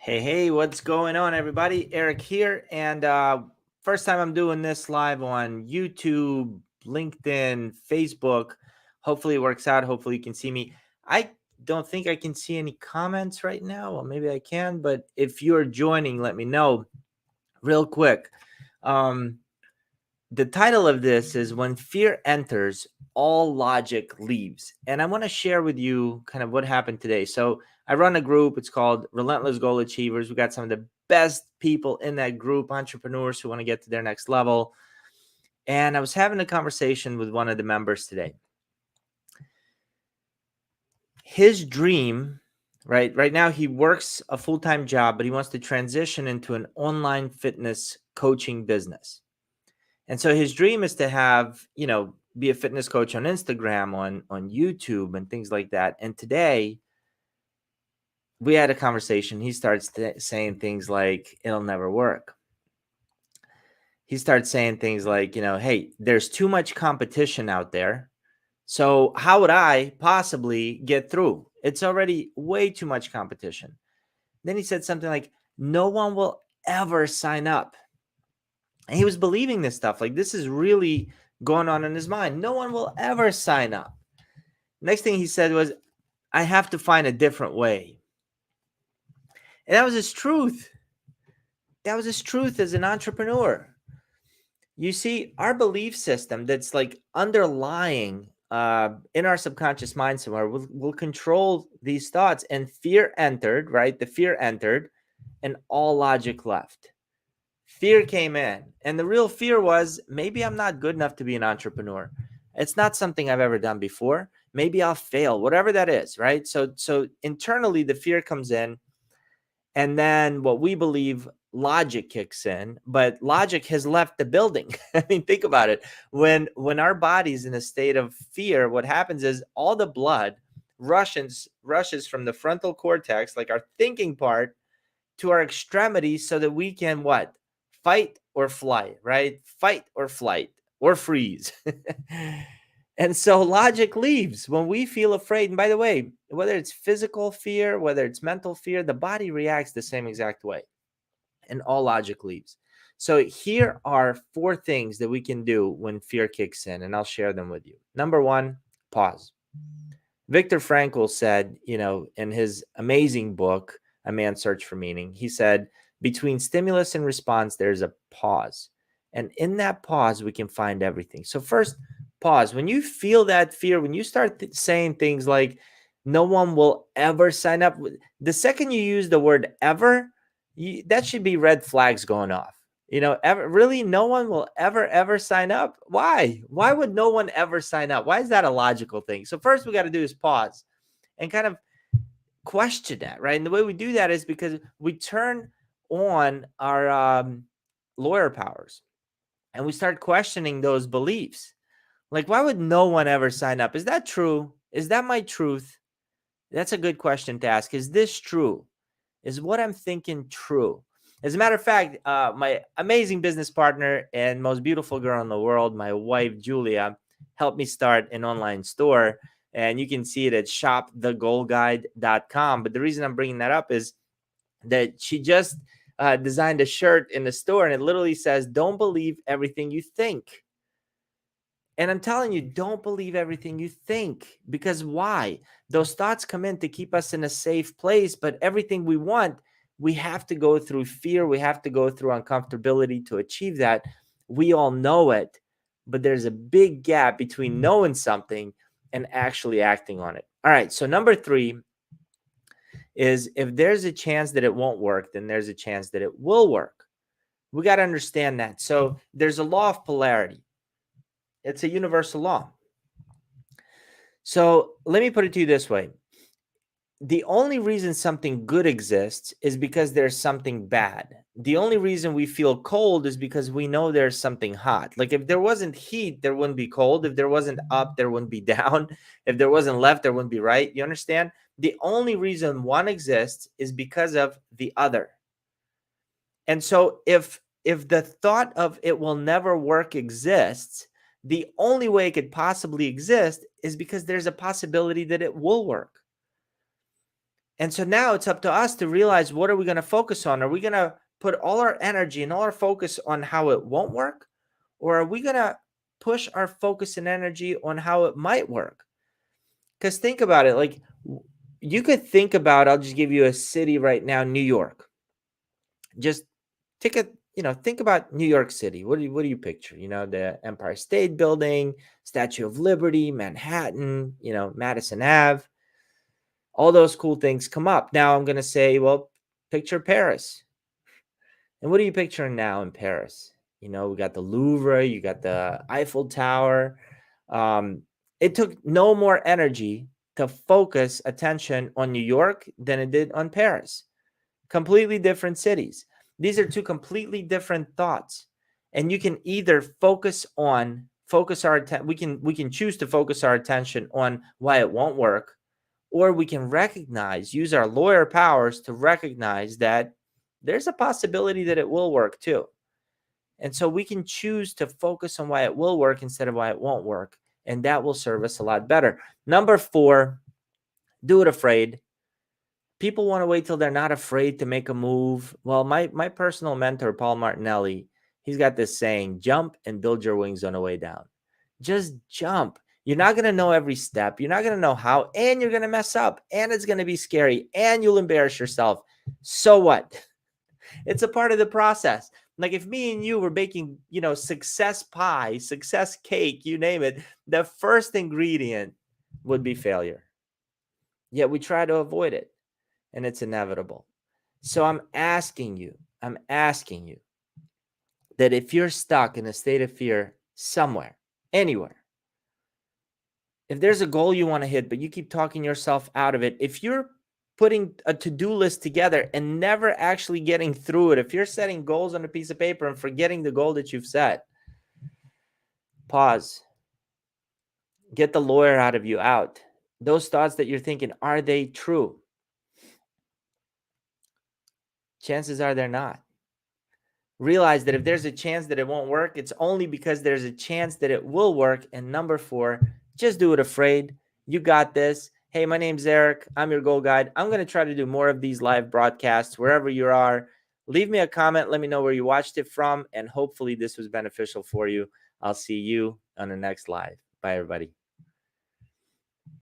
Hey, what's going on, everybody? Eric here. And first time I'm doing this live on YouTube, LinkedIn, Facebook. Hopefully it works out. Hopefully you can see me. I don't think I can see any comments right now. Well, maybe I can, but if you're joining, let me know real quick. The title of this is When Fear Enters, All Logic Leaves. And I want to share with you kind of what happened today. So I run a group. It's called Relentless Goal Achievers. We got some of the best people in that group, entrepreneurs who want to get to their next level. And I was having a conversation with one of the members today. His dream, right now he works a full-time job, but he wants to transition into an online fitness coaching business. And so his dream is to have, be a fitness coach on Instagram, on YouTube and things like that. And today we had a conversation. He starts saying things like, it'll never work. He starts saying things like, hey, there's too much competition out there. So how would I possibly get through? It's already way too much competition. Then he said something like, no one will ever sign up. And he was believing this stuff. Like, this is really going on in his mind. No one will ever sign up. Next thing he said was, I have to find a different way. And that was his truth. That was his truth as an entrepreneur. You see, our belief system that's like underlying in our subconscious mind somewhere will control these thoughts. And fear entered, right? The fear entered and all logic left. Fear came in, and the real fear was, maybe I'm not good enough to be an entrepreneur. It's not something I've ever done before. Maybe I'll fail, whatever that is, right? So internally, the fear comes in, and then what we believe, logic kicks in, but logic has left the building. I mean, think about it. When our body's in a state of fear, what happens is all the blood rushes from the frontal cortex, like our thinking part, to our extremities so that we can what? Fight or flight, right? Fight or flight or freeze. And so logic leaves when we feel afraid. And by the way, whether it's physical fear, whether it's mental fear, the body reacts the same exact way. And all logic leaves. So here are 4 things that we can do when fear kicks in, and I'll share them with you. Number 1, pause. Viktor Frankl said, in his amazing book, A Man's Search for Meaning, he said, between stimulus and response, there's a pause. And in that pause, we can find everything. So first, pause. When you feel that fear, when you start saying things like, no one will ever sign up, the second you use the word ever, that should be red flags going off. Ever, really, no one will ever sign up? Why would no one ever sign up? Why is that a logical thing? So first we got to do is pause and kind of question that, right? And the way we do that is because we turn on our lawyer powers and we start questioning those beliefs. Like, why would no one ever sign up? Is that true? Is that my truth? That's a good question to ask. Is this true? Is what I'm thinking true? As a matter of fact, my amazing business partner and most beautiful girl in the world, my wife, Julia, helped me start an online store. And you can see it at shopthegoalguide.com. But the reason I'm bringing that up is that she just designed a shirt in the store, and it literally says, don't believe everything you think. And I'm telling you, don't believe everything you think. Because why? Those thoughts come in to keep us in a safe place, but everything we want, we have to go through fear. We have to go through uncomfortability to achieve that. We all know it, but there's a big gap between knowing something and actually acting on it. All right, so number 3 is, if there's a chance that it won't work, then there's a chance that it will work. We got to understand that. So there's a law of polarity. It's a universal law. So let me put it to you this way. The only reason something good exists is because there's something bad. The only reason we feel cold is because we know there's something hot. Like, if there wasn't heat, there wouldn't be cold. If there wasn't up, there wouldn't be down. If there wasn't left, there wouldn't be right. You understand? The only reason one exists is because of the other. And so if the thought of it will never work exists, the only way it could possibly exist is because there's a possibility that it will work. And so now it's up to us to realize, what are we going to focus on? Are we going to put all our energy and all our focus on how it won't work? Or are we going to push our focus and energy on how it might work? Because think about it. Like, you could think about, I'll just give you a city right now, New York. Just take a, think about New York City. What do you picture? The Empire State Building, Statue of Liberty, Manhattan, Madison Ave. All those cool things come up. Now I'm going to say, well, picture Paris. And what are you picturing now in Paris? We got the Louvre, you got the Eiffel Tower. It took no more energy to focus attention on New York than it did on Paris. Completely different cities. These are two completely different thoughts. And you can either focus our attention. We can choose to focus our attention on why it won't work, or we can use our lawyer powers to recognize that there's a possibility that it will work too. And so we can choose to focus on why it will work instead of why it won't work. And that will serve us a lot better. Number 4, do it afraid. People want to wait till they're not afraid to make a move. Well, my personal mentor, Paul Martinelli, he's got this saying, jump and build your wings on the way down. Just jump. You're not going to know every step. You're not going to know how, and you're going to mess up, and it's going to be scary, and you'll embarrass yourself. So what? It's a part of the process. Like if me and you were baking, success pie, success cake, you name it, the first ingredient would be failure. Yet we try to avoid it, and it's inevitable. So I'm asking you that if you're stuck in a state of fear somewhere, anywhere, if there's a goal you want to hit, but you keep talking yourself out of it, if you're putting a to-do list together and never actually getting through it, if you're setting goals on a piece of paper and forgetting the goal that you've set, pause. Get the lawyer out of you out. Those thoughts that you're thinking, are they true? Chances are they're not. Realize that if there's a chance that it won't work, it's only because there's a chance that it will work. And number 4, just do it afraid. You got this. Hey, my name's Eric. I'm your goal guide. I'm going to try to do more of these live broadcasts wherever you are. Leave me a comment. Let me know where you watched it from. And hopefully this was beneficial for you. I'll see you on the next live. Bye, everybody.